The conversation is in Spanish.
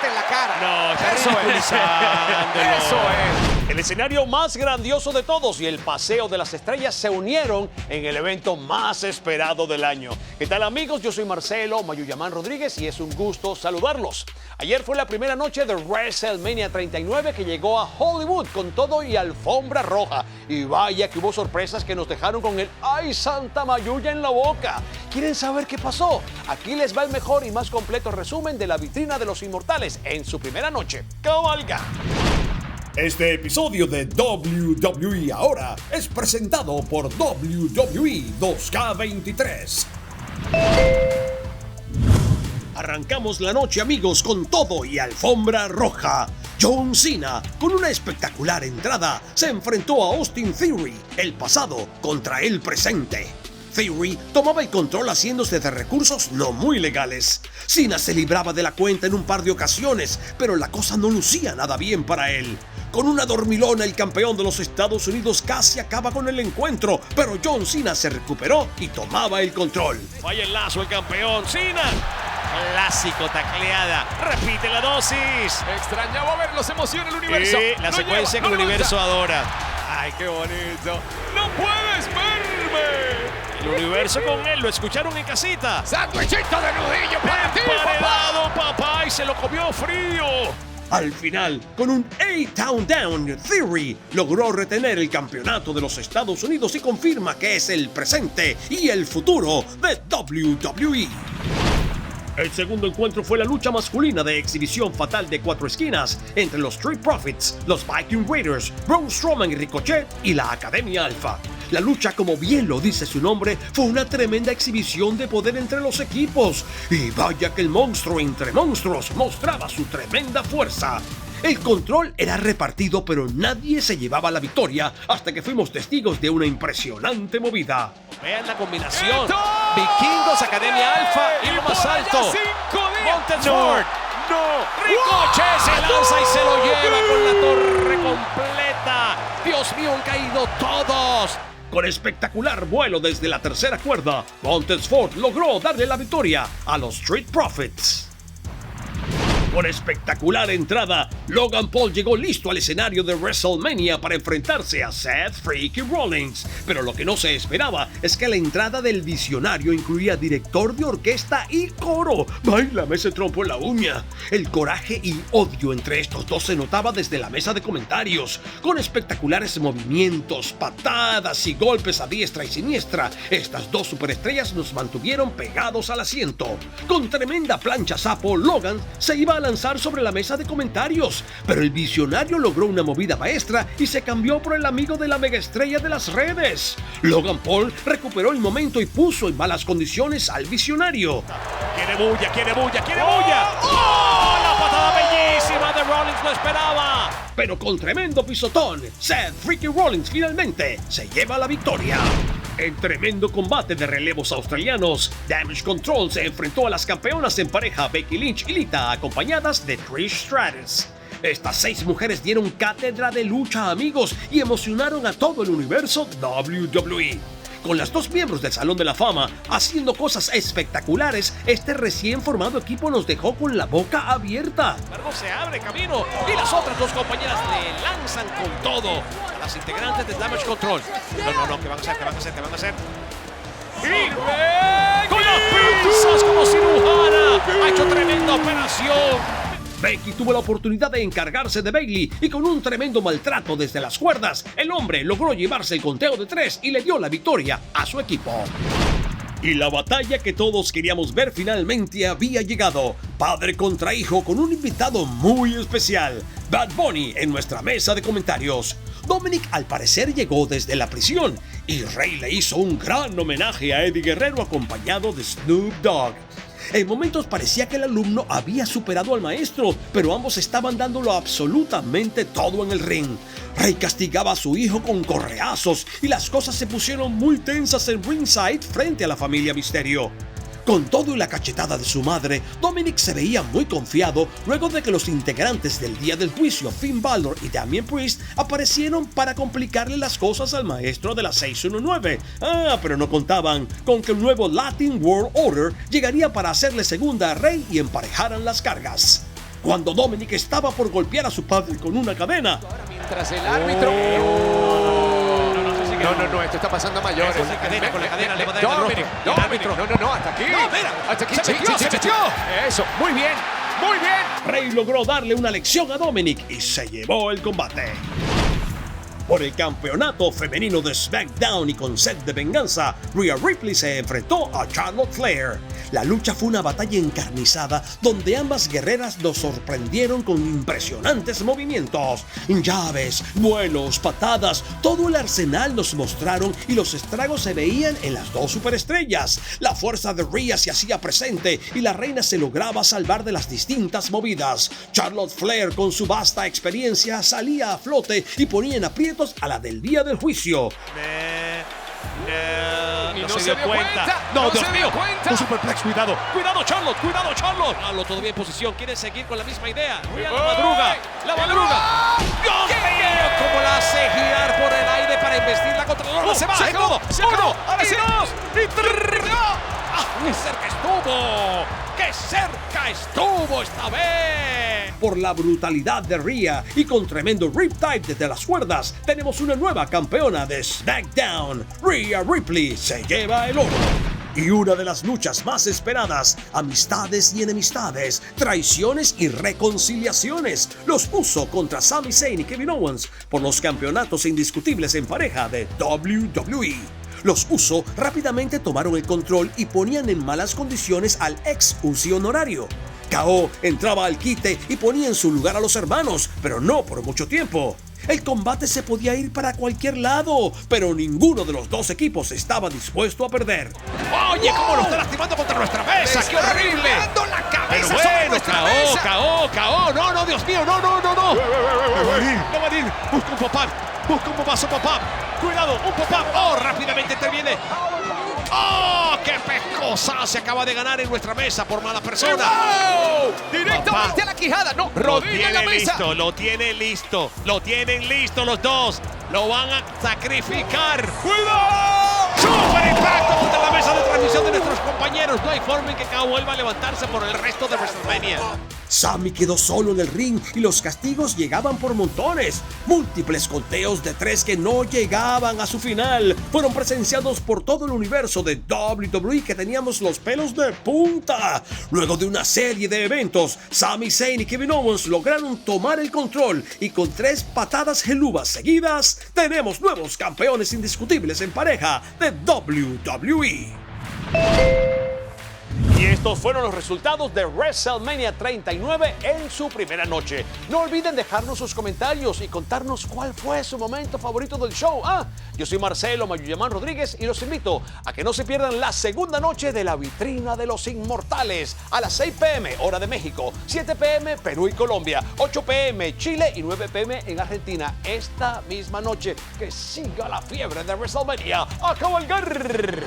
en la cara. No, está Eso es. ridiculizándolo. Eso es. El escenario más grandioso de todos y el paseo de las estrellas se unieron en el evento más esperado del año. ¿Qué tal, amigos? Yo soy Marcelo Mayuyamán Rodríguez y es un gusto saludarlos. Ayer fue la primera noche de WrestleMania 39 que llegó a Hollywood con todo y alfombra roja. Y vaya que hubo sorpresas que nos dejaron con el ¡ay, Santa Mayuya! En la boca. ¿Quieren saber qué pasó? Aquí les va el mejor y más completo resumen de la vitrina de los inmortales en su primera noche. ¡Cabalga! Este episodio de WWE Ahora es presentado por WWE 2K23. Arrancamos la noche, amigos, con todo y alfombra roja. John Cena, con una espectacular entrada, se enfrentó a Austin Theory, el pasado contra el presente. Theory tomaba el control haciéndose de recursos no muy legales. Cena se libraba de la cuenta en un par de ocasiones, pero la cosa no lucía nada bien para él. Con una dormilona, el campeón de los Estados Unidos casi acaba con el encuentro, pero John Cena se recuperó y tomaba el control. Falla el lazo el campeón, Cena. Clásico, tacleada. Repite la dosis. Extrañaba ver los emociones del universo. Sí, la Lo secuencia lleva, que el lo universo levanta. adora. Ay, qué bonito. ¡No puedes verme! El universo con él, lo escucharon en casita. ¡Sándwichito de nudillo para ti, papá! Emparedado, papá, y se lo comió frío. Al final, con un A-Town Down, Theory logró retener el campeonato de los Estados Unidos y confirma que es el presente y el futuro de WWE. El segundo encuentro fue la lucha masculina de exhibición fatal de 4 esquinas entre los Street Profits, los Viking Raiders, Braun Strowman y Ricochet y la Academia Alpha. La lucha, como bien lo dice su nombre, fue una tremenda exhibición de poder entre los equipos. Y vaya que el monstruo entre monstruos mostraba su tremenda fuerza. El control era repartido, pero nadie se llevaba la victoria hasta que fuimos testigos de una impresionante movida. Vean la combinación. ¡Esto! Vikingos, Academia Alfa y lo más por allá alto. 5 días. Montez Ford. No. Ricochet se lanza y se lo lleva con la torre completa. Dios mío, han caído todos. Con espectacular vuelo desde la tercera cuerda, Montez Ford logró darle la victoria a los Street Profits. Con espectacular entrada, Logan Paul llegó listo al escenario de WrestleMania para enfrentarse a Seth Freaky Rollins. Pero lo que no se esperaba es que la entrada del visionario incluía director de orquesta y coro. ¡Báilame ese trompo en la uña! El coraje y odio entre estos dos se notaba desde la mesa de comentarios. Con espectaculares movimientos, patadas y golpes a diestra y siniestra, estas dos superestrellas nos mantuvieron pegados al asiento. Con tremenda plancha sapo, Logan se iba a lanzar sobre la mesa de comentarios, pero el visionario logró una movida maestra y se cambió por el amigo de la megaestrella de las redes. Logan Paul recuperó el momento y puso en malas condiciones al visionario. Quiere bulla, quiere bulla, quiere bulla. ¡Oh! La patada bellísima de Rollins, lo esperaba. Pero con tremendo pisotón, Seth Freaky Rollins finalmente se lleva la victoria. En tremendo combate de relevos australianos, Damage Control se enfrentó a las campeonas en pareja Becky Lynch y Lita, acompañadas de Trish Stratus. Estas 6 mujeres dieron cátedra de lucha, amigos, y emocionaron a todo el universo WWE. Con las 2 miembros del Salón de la Fama haciendo cosas espectaculares, este recién formado equipo nos dejó con la boca abierta. Largo se abre camino y las otras 2 compañeras le lanzan con todo a las integrantes de Damage Control. No, ¿qué van a hacer? ¿Qué van a hacer? ¿Qué van a hacer? Y con las pinzas como cirujana ha hecho tremenda operación. Becky tuvo la oportunidad de encargarse de Bayley y con un tremendo maltrato desde las cuerdas, el hombre logró llevarse el conteo de 3 y le dio la victoria a su equipo. Y la batalla que todos queríamos ver finalmente había llegado. Padre contra hijo con un invitado muy especial, Bad Bunny, en nuestra mesa de comentarios. Dominic al parecer llegó desde la prisión y Rey le hizo un gran homenaje a Eddie Guerrero acompañado de Snoop Dogg. En momentos parecía que el alumno había superado al maestro, pero ambos estaban dándolo absolutamente todo en el ring. Rey castigaba a su hijo con correazos y las cosas se pusieron muy tensas en ringside frente a la familia Misterio. Con todo y la cachetada de su madre, Dominic se veía muy confiado luego de que los integrantes del día del juicio, Finn Balor y Damian Priest, aparecieron para complicarle las cosas al maestro de la 619. Pero no contaban con que el nuevo Latin World Order llegaría para hacerle segunda a Rey y emparejaran las cargas. Cuando Dominic estaba por golpear a su padre con una cadena, Mientras el árbitro. No, esto está pasando a mayores. Con la cadena le va a dar el Dominic, rostro. El Dominic, árbitro. no, hasta aquí. No, mira, hasta aquí. se metió. Eso, muy bien, muy bien. Rey logró darle una lección a Dominic y se llevó el combate. Por el campeonato femenino de SmackDown y con sed de venganza, Rhea Ripley se enfrentó a Charlotte Flair. La lucha fue una batalla encarnizada donde ambas guerreras nos sorprendieron con impresionantes movimientos. Llaves, vuelos, patadas, todo el arsenal nos mostraron y los estragos se veían en las dos superestrellas. La fuerza de Rhea se hacía presente y la reina se lograba salvar de las distintas movidas. Charlotte Flair, con su vasta experiencia, salía a flote y ponía en aprietos a la del día del juicio. No se dio cuenta. No, Dios se mío. dio cuenta. Un superplex, cuidado. Cuidado, Charlotte. Charlotte todavía en posición. Quiere seguir con la misma idea. Rhea la madruga. Dios mío, cómo la hace girar por el aire para investirla contra la norma. Se va. se acabó, se acabó. Ahora sí. Y tres. ¡Qué cerca estuvo! ¡Qué cerca estuvo esta vez! Por la brutalidad de Rhea y con tremendo riptide desde las cuerdas, tenemos una nueva campeona de SmackDown. Rhea Ripley se lleva el oro. Y una de las luchas más esperadas, amistades y enemistades, traiciones y reconciliaciones, los Uso contra Sami Zayn y Kevin Owens por los campeonatos indiscutibles en pareja de WWE. Los Uso rápidamente tomaron el control y ponían en malas condiciones al ex Uzi honorario. KO entraba al quite y ponía en su lugar a los hermanos, pero no por mucho tiempo. El combate se podía ir para cualquier lado, pero ninguno de los dos equipos estaba dispuesto a perder. Oye, cómo lo está lastimando contra nuestra mesa. ¡Qué horrible! La cabeza Pero sobre bueno, nuestra mesa. KO. No, Dios mío, no. No va a ir. Busca un pop-up. Busca un bobazo pop-up. Cuidado, un pop-up. Oh, rápidamente interviene. ¡Oh, qué pescosa! Se acaba de ganar en nuestra mesa por mala persona. ¡Wow! Directamente Papá. a la quijada. No, Lo rodilla en la tiene mesa. listo, lo tienen listo los dos. Lo van a sacrificar. ¡Cuidado! ¡Super impacto contra la mesa de transmisión de nuestros compañeros! No hay forma en que KO vuelva a levantarse por el resto de WrestleMania. Sami quedó solo en el ring y los castigos llegaban por montones. Múltiples conteos de 3 que no llegaban a su final fueron presenciados por todo el universo de WWE que teníamos los pelos de punta. Luego de una serie de eventos, Sami Zayn y Kevin Owens lograron tomar el control y con 3 patadas gelubas seguidas, tenemos nuevos campeones indiscutibles en pareja de WWE. Y estos fueron los resultados de WrestleMania 39 en su primera noche. No olviden dejarnos sus comentarios y contarnos cuál fue su momento favorito del show. Yo soy Marcelo Mayuyamán Rodríguez y los invito a que no se pierdan la segunda noche de la vitrina de los inmortales a las 6 p.m. hora de México, 7 p.m. Perú y Colombia, 8 p.m. Chile y 9 p.m. en Argentina. Esta misma noche, que siga la fiebre de WrestleMania a cabalgar.